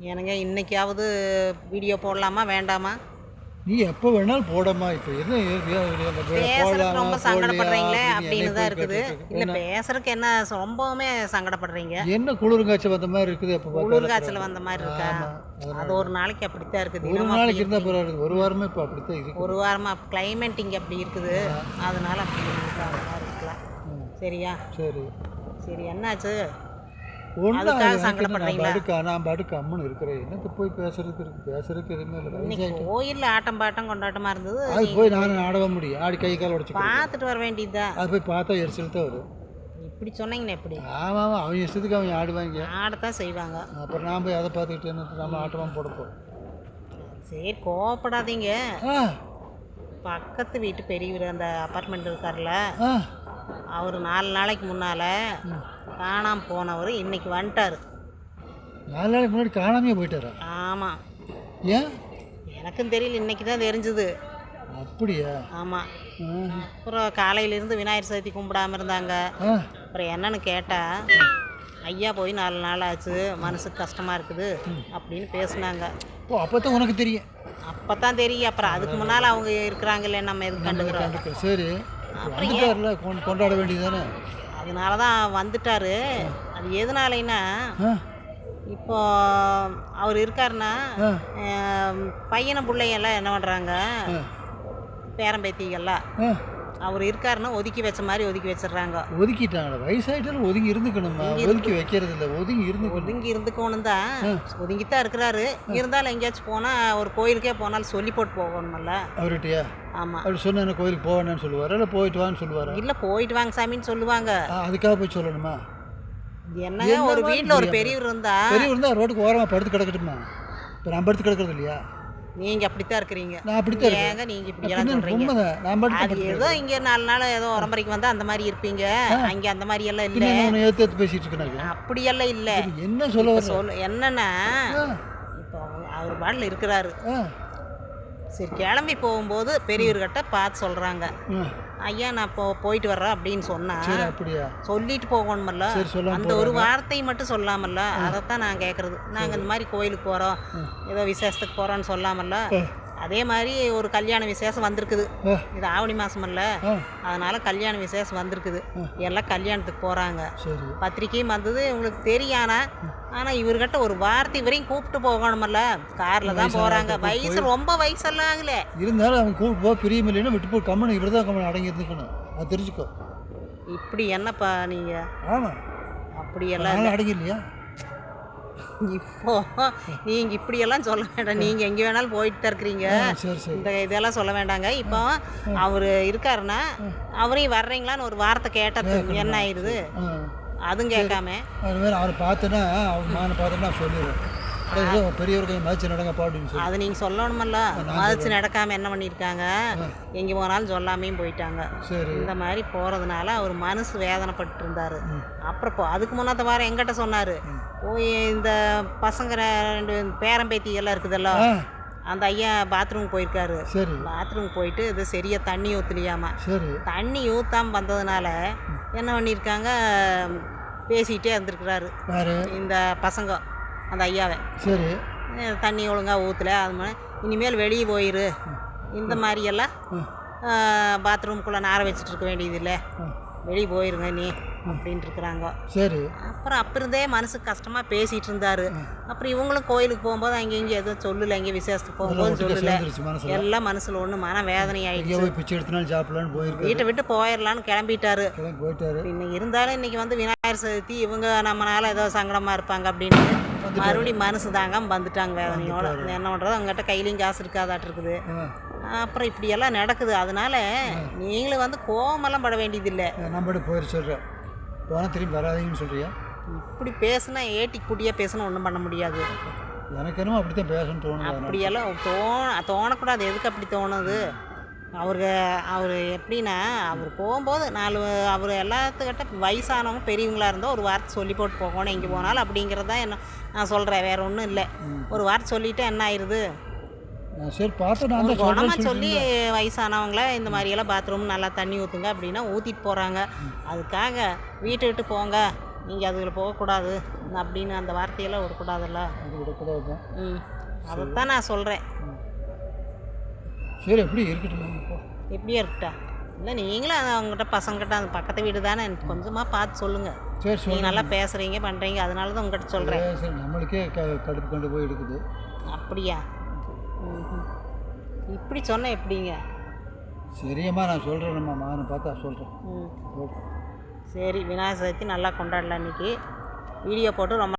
ஏனுங்க இன்னைக்காவது வீடியோ போடலாமா வேண்டாமா? நீ எப்போ வேணாலும் போடமா. இப்போ என்ன பேசுறதுக்கு ரொம்ப சங்கடப்படுறீங்களே அப்படின்னு தான் இருக்குது. இல்லை என்ன பேசுறதுக்கு என்ன ரொம்பவுமே சங்கடப்படுறீங்க? என்ன குளிர் காய்ச்சல் வந்த மாதிரி இருக்குது. எப்போ குளிர் பார்த்தாலும் காய்ச்சல் வந்த மாதிரி இருக்கா? ஆமாம், அது ஒரு நாளைக்கு அப்படித்தான் இருக்குது. ஒரு தினமும் நாளைக்கு அப்படி இருந்தால் இருக்கு. பரவாயில்ல. ஒரு வாரமே இப்போ அப்படித்தான் இருக்கு. ஒரு வாரமாக கிளைமேட் இங்கே அப்படி இருக்குது. அதனால அப்படி இருக்கா மாதிரி இருக்கலாம். சரியா? சரி சரி, என்னாச்சு? ஒன்றும் அதுக்காக சங்கடப்படுறீங்களா? நான் பாட்டுக்கு அம்மனு இருக்கிறேன். என்னத்தை போய் பேசுறதுக்கு இருக்கு? பேசுறதுக்கு எதுவுமே இல்லை. இன்னைக்கு வயசாயிட்டு கோயிலில் ஆட்டம் பாட்டம் கொண்டாட்டமாக இருந்தது. அது போய் நான் ஆடவே முடியும். ஆடி கை கால் உடச்சிக்கலாம். பார்த்துட்டு வர வேண்டியதுதான். அது போய் பார்த்தா எரிச்சல் தான் வரும். இப்படி சொன்னீங்கன்னா எப்படி? ஆமாம், அவங்க இஷ்டத்துக்கு அவங்க ஆடுவாங்க. ஆடத்தான் செய்வாங்க. அப்புறம் நான் போய் அதை பார்த்துக்கிட்டு என்ன நம்ம ஆட்டமாக போடப்போம். சரி, கோவப்படாதீங்க. ஆ பக்கத்து வீட்டு பெரியவர் அந்த அப்பார்ட்மெண்ட் இருக்கார்ல, ஆ அவர் 4 நாளைக்கு முன்னால் காணாமல் போனவர் இன்னைக்கு வந்துட்டார். 4 நாளைக்கு முன்னாடி காணாமையே போயிட்டாரா? ஆமாம், ஏன்? எனக்கும் தெரியல, இன்னைக்கு தான் தெரிஞ்சுது. அப்படியா? ஆமாம். ஆ அப்புறம் காலையிலேருந்து விநாயகர் சதுர்த்தி கும்பிடாமல் இருந்தாங்க. ஆ அப்புறம் என்னன்னு கேட்டால், ஐயா போய் 4 நாள் ஆச்சு, மனசுக்கு கஷ்டமாக இருக்குது அப்படின்னு பேசுனாங்க. ஓ, அப்போ தான் உனக்கு தெரியும். அப்போ தான் தெரியும். அப்புறம் அதுக்கு முன்னால் அவங்க இருக்கிறாங்களே, நம்ம எதுக்கு கண்டுக்கிறோம்? கண்டுக்க சரி. வந்துட்டார்ல, கொண்டாட வேண்டியது தானே. அதனால தான் வந்துட்டாரு. அது எதனாலன்னா, ஆ இப்போ அவர் இருக்காருன்னா ஆ பையனை பிள்ளைங்கெல்லாம் என்ன பண்ணுறாங்க, ஆ பேரம்பேத்திகள்லாம் ஆ அவர் இருக்காருன்னா ஒதுக்கி வச்ச மாதிரி ஒதுக்கி வச்சிடுறாங்க. ஒதுக்கிட்டாங்களா? வயசாயிட்டாலும் ஒதுங்கி இருந்துக்கணுமா? ஒதுக்கி வைக்கிறது இல்லை, ஒதுங்கி இருந்துக்கணும். ஒதுங்கி இருந்துக்கணும் தான். ஒதுங்கித்தான் இருக்கிறாரு. இருந்தாலும் எங்கேயாச்சும் போனால் ஒரு கோயிலுக்கே போனாலும் சொல்லி போட்டு போகணுமல்ல. அவர்கிட்டயா? ஆமாம். அப்படி சொன்ன என்ன கோயிலுக்கு போவேன்னு சொல்லுவாரா, இல்லை போயிட்டு வான்னு சொல்லுவாரா? இல்லை, போயிட்டு வாங்க சாமின்னு சொல்லுவாங்க. அதுக்காக போய் சொல்லணுமா? என்னங்க, ஒரு வீட்டில் ஒரு பெரியவர் இருந்தா பெரிய இருந்தால் ரோட்டுக்கு ஓரமாக படுத்து கிடக்கட்டுமா? இப்போ நான் படுத்து கிடக்கிறது இல்லையா? நீங்கள் அப்படித்தான் இருக்கிறீங்க. நான் அப்படித்தான் இருக்கேன். ஏங்க நீங்கள் இப்படி எல்லாம் சொல்கிறீங்க? உண்மைதான், நான் அது படுத்து ஏதோ இங்கே 4 நாள் ஏதோ உரம்பரைக்கு வந்தால் அந்த மாதிரி இருப்பீங்க. அங்கே அந்த மாதிரி எல்லாம் இல்லை. நான் ஏற்று பேசிட்டு இருக்கேன். அப்படியெல்லாம் இல்லை. என்ன சொல்ல வர? சொல்லு என்னன்னா, இப்போ அவர் பாட்டில் இருக்கிறாரு. சரி, கிளம்பி போகும்போது பெரியவர்கிட்ட பார்த்து சொல்கிறாங்க, ஐயா நான் போயிட்டு வர்றேன் அப்படின்னு சொன்னா அப்படியா சொல்லிட்டு போகணுமல்ல. அந்த ஒரு வார்த்தை மட்டும் சொல்லாமல்ல. அதைத்தான் நான் கேட்குறது. நாங்கள் இந்த மாதிரி கோயிலுக்கு போகிறோம், ஏதோ விசேஷத்துக்கு போகிறோன்னு சொல்லாமல்ல. அதே மாதிரி ஒரு கல்யாண விசேஷம் வந்திருக்குது. இது ஆவணி மாதமல்ல, அதனால கல்யாண விசேஷம் வந்திருக்குது. எல்லாம் கல்யாணத்துக்கு போகிறாங்க. பத்திரிக்கையும் வந்தது, உங்களுக்கு தெரியும். ஆனால் இவர்கிட்ட ஒரு வார்த்தை வரையும் கூப்பிட்டு போகணுமல்ல. காரில் தான் போகிறாங்க. வயசு ரொம்ப வயசெல்லாம் ஆகலை. இருந்தாலும் அவன் கூப்பிட்டு போக பிரியம் இல்லைன்னா விட்டு போய் கம்மனு இவர் தான் கம்மன் அடங்கி இருந்துக்கணும். அது தெரிஞ்சுக்கோ. இப்படி என்னப்பா நீங்கள்? ஆமாம், அப்படியெல்லாம் அடங்கி இல்லையா? இப்போ நீங்கள் இப்படியெல்லாம் சொல்ல வேண்டாம். நீங்கள் எங்கே வேணாலும் போயிட்டு தான் இருக்கிறீங்க. இந்த இதெல்லாம் சொல்ல வேண்டாங்க. இப்போ அவர் இருக்காருன்னா அவரையும் வர்றீங்களான்னு ஒரு வார்த்தை கேட்டது என்ன ஆயிடுது? அதுவும் கேட்காம அவரை பார்த்தேன்னா, அவர் மானை பார்த்தேன்னா சொல்லிடுவேன், பெரியவர் கொஞ்சம் மதிச்சு நடங்கப்பா அப்படின்னு சொல்லி. அது நீங்கள் சொல்லணுமல்ல. மதிச்சு நடக்காமல் என்ன பண்ணியிருக்காங்க, எங்கே போனாலும் சொல்லாமையும் போயிட்டாங்க. இந்த மாதிரி போகிறதுனால அவர் மனசு வேதனைப்பட்டு இருந்தார். அப்புறம் அதுக்கு முன்னாத்த வாரம் எங்கிட்ட சொன்னார், போய் இந்த பசங்க 2 பேரம்பேத்தி எல்லாம் இருக்குதல்ல, அந்த ஐயா பாத்ரூம் போயிருக்காரு. பாத்ரூம் போயிட்டு இது சரியாக தண்ணி ஊற்றலையாமா. தண்ணி ஊற்றாமல் வந்ததுனால என்ன பண்ணியிருக்காங்க, பேசிக்கிட்டே இருந்திருக்கிறாரு இந்த பசங்க அந்த ஐயாவை. தண்ணி ஒழுங்காக ஊற்றலை, அது மாதிரி இனிமேல் வெளியே போயிரு, இந்த மாதிரியெல்லாம் பாத்ரூம்குள்ளே நார வச்சுட்டு இருக்க வேண்டியதில்லை, வெளியே போயிருங்க நீ அப்படின்ட்டு இருக்கிறாங்க. அப்புறம் இருந்தே மனசுக்கு கஷ்டமாக பேசிகிட்டு இருந்தார். அப்புறம் இவங்களும் கோயிலுக்கு போகும்போது அங்கே இங்கே எதுவும் சொல்லலை, இங்கே விசேஷத்துக்கு போகும்போது சொல்லலை. எல்லாம் மனசில் ஒன்று மன வேதனை ஆகிடுச்சு. வீட்டை விட்டு போயிடலான்னு கிளம்பிட்டாரு. இன்னைக்கு இருந்தாலும் இன்னைக்கு வந்து விநாயகர் சதுர்த்தி, இவங்க நம்மளால ஏதோ சங்கடமாக இருப்பாங்க அப்படின்னு மறுபடியும் மனசு தாங்காமல் வந்துட்டாங்க வேதனையோட. என்ன பண்ணுறது, அவங்ககிட்ட கையிலையும் காசு இருக்காதாட்டு இருக்குது. அப்புறம் இப்படியெல்லாம் நடக்குது. அதனால நீங்களும் வந்து கோவமெல்லாம் பட வேண்டியதில்லை. நம்மளோட போயிரு சொல்கிறேன், போனால் திரும்பி வராதீங்கன்னு சொல்கிறியா? இப்படி பேசுனா ஏட்டி குட்டியாக பேசுனா ஒன்றும் பண்ண முடியாது. எனக்கு என்னமோ அப்படி தான் பேசணும்னு தோணும். அப்படியெல்லாம் தோணக்கூடாது. எதுக்கு அப்படி தோணுது? அவர் எப்படின்னா, அவர் போகும்போது அவர் எல்லாத்துக்கிட்ட வயசானவங்க பெரியவங்களாக இருந்தால் ஒரு வார்த்தை சொல்லி போட்டு போகணும் எங்கே போனாலும் அப்படிங்கிறது தான் என்ன நான் சொல்கிறேன். வேறு ஒன்றும் இல்லை. ஒரு வார்த்தை சொல்லிவிட்டு என்ன ஆயிடுது? குணமாக சொல்லி வயசானவங்கள இந்த மாதிரியெல்லாம் பாத்ரூம் நல்லா தண்ணி ஊற்றுங்க அப்படின்னா ஊற்றிட்டு போகிறாங்க. அதுக்காக வீட்டை விட்டு போங்க நீங்கள் அதுகளை போகக்கூடாது அப்படின்னு அந்த வார்த்தையெல்லாம் விடக்கூடாதுல்ல. அது விடக்கூடாது தான். ம், அதைத்தான் நான் சொல்கிறேன். சரி, எப்படி இருக்கட்டும் இப்போ. எப்படியா இருக்கட்டா? இல்லை நீங்களும் அவங்ககிட்ட பசங்கிட்ட அந்த பக்கத்து வீடு தானே, எனக்கு கொஞ்சமாக பார்த்து சொல்லுங்கள். சரி நீங்கள் நல்லா பேசுகிறீங்க பண்ணுறீங்க, அதனால தான் உங்கள்கிட்ட சொல்கிறேன். சரி, நம்மளுக்கே கடுப்பு கொண்டு போய் எடுக்குது. அப்படியா? ம், இப்படி சொன்னால் எப்படிங்க? சரியம்மா, நான் சொல்கிறேன். நம்ம மகனை பார்த்தா சொல்கிறேன். ம், ஓகே. சரி, விநாயகர் சதுர்த்தி நல்லா கொண்டாடலாம். இன்றைக்கி வீடியோ போட்டு ரொம்ப